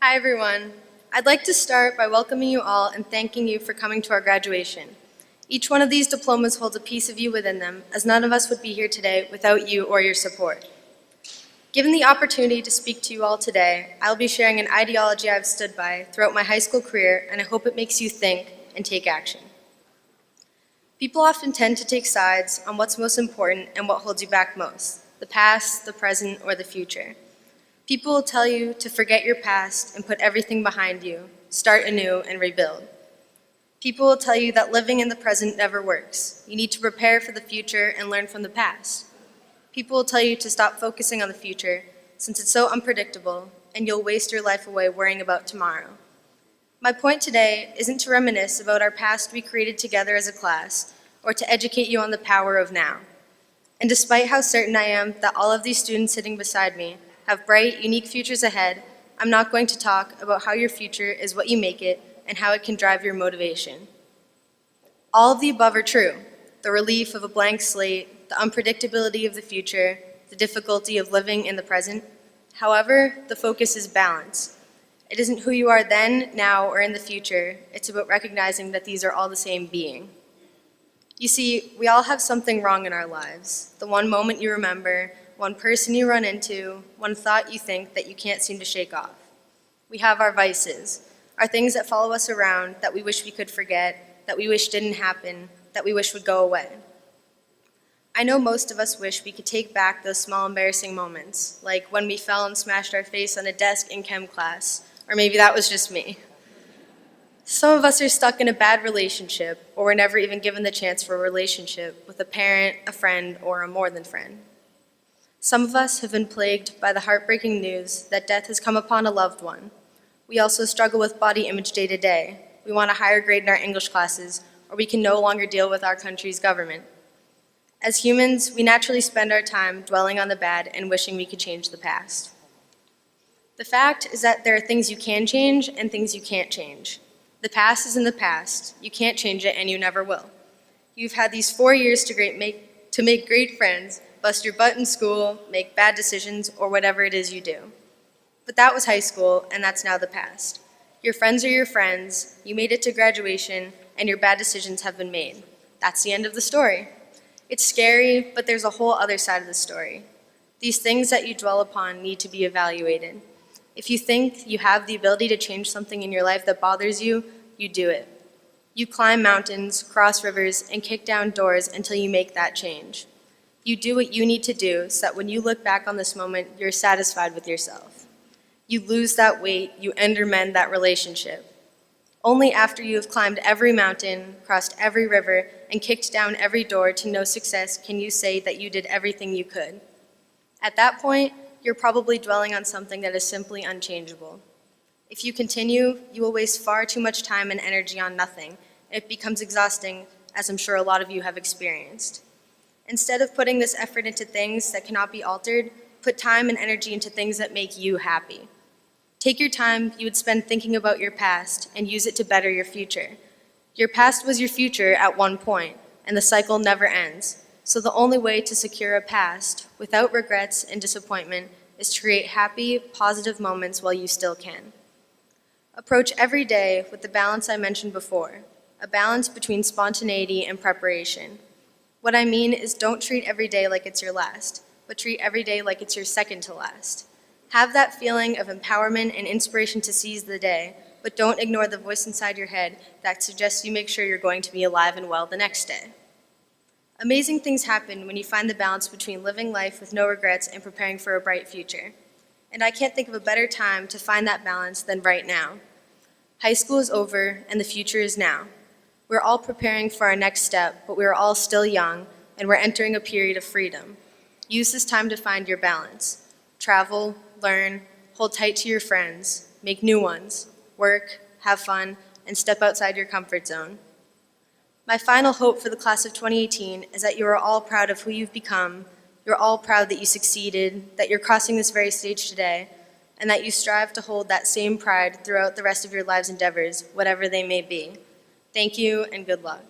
Hi everyone. I'd like to start by welcoming you all and thanking you for coming to our graduation. Each one of these diplomas holds a piece of you within them, as none of us would be here today without you or your support. Given the opportunity to speak to you all today, I'll be sharing an ideology I've stood by throughout my high school career, and I hope it makes you think and take action. People often tend to take sides on what's most important and what holds you back most, the past, the present, or the future. People will tell you to forget your past and put everything behind you, start anew and rebuild. People will tell you that living in the present never works. You need to prepare for the future and learn from the past. People will tell you to stop focusing on the future since it's so unpredictable and you'll waste your life away worrying about tomorrow. My point today isn't to reminisce about our past we created together as a class or to educate you on the power of now. And despite how certain I am that all of these students sitting beside me have bright, unique futures ahead, I'm not going to talk about how your future is what you make it and how it can drive your motivation. All of the above are true. The relief of a blank slate, the unpredictability of the future, the difficulty of living in the present. However, the focus is balance. It isn't who you are then, now, or in the future. It's about recognizing that these are all the same being. You see, we all have something wrong in our lives. The one moment you remember, one person you run into, one thought you think that you can't seem to shake off. We have our vices, our things that follow us around that we wish we could forget, that we wish didn't happen, that we wish would go away. I know most of us wish we could take back those small embarrassing moments, like when we fell and smashed our face on a desk in chem class, or maybe that was just me. Some of us are stuck in a bad relationship, or were never even given the chance for a relationship with a parent, a friend, or a more than friend. Some of us have been plagued by the heartbreaking news that death has come upon a loved one. We also struggle with body image day to day. We want a higher grade in our English classes, or we can no longer deal with our country's government. As humans, we naturally spend our time dwelling on the bad and wishing we could change the past. The fact is that there are things you can change and things you can't change. The past is in the past. You can't change it, and you never will. You've had these 4 years to make great friends, bust your butt in school, make bad decisions, or whatever it is you do. But that was high school, and that's now the past. Your friends are your friends, you made it to graduation, and your bad decisions have been made. That's the end of the story. It's scary, but there's a whole other side of the story. These things that you dwell upon need to be evaluated. If you think you have the ability to change something in your life that bothers you, you do it. You climb mountains, cross rivers, and kick down doors until you make that change. You do what you need to do so that when you look back on this moment, you're satisfied with yourself. You lose that weight, you end or mend that relationship. Only after you have climbed every mountain, crossed every river, and kicked down every door to no success can you say that you did everything you could. At that point, you're probably dwelling on something that is simply unchangeable. If you continue, you will waste far too much time and energy on nothing. It becomes exhausting, as I'm sure a lot of you have experienced. Instead of putting this effort into things that cannot be altered, put time and energy into things that make you happy. Take your time you would spend thinking about your past and use it to better your future. Your past was your future at one point, and the cycle never ends. So the only way to secure a past without regrets and disappointment is to create happy, positive moments while you still can. Approach every day with the balance I mentioned before, a balance between spontaneity and preparation. What I mean is don't treat every day like it's your last, but treat every day like it's your second to last. Have that feeling of empowerment and inspiration to seize the day, but don't ignore the voice inside your head that suggests you make sure you're going to be alive and well the next day. Amazing things happen when you find the balance between living life with no regrets and preparing for a bright future. And I can't think of a better time to find that balance than right now. High school is over and the future is now. We're all preparing for our next step, but we are all still young, and we're entering a period of freedom. Use this time to find your balance. Travel, learn, hold tight to your friends, make new ones, work, have fun, and step outside your comfort zone. My final hope for the class of 2018 is that you are all proud of who you've become, you're all proud that you succeeded, that you're crossing this very stage today, and that you strive to hold that same pride throughout the rest of your life's endeavors, whatever they may be. Thank you and good luck.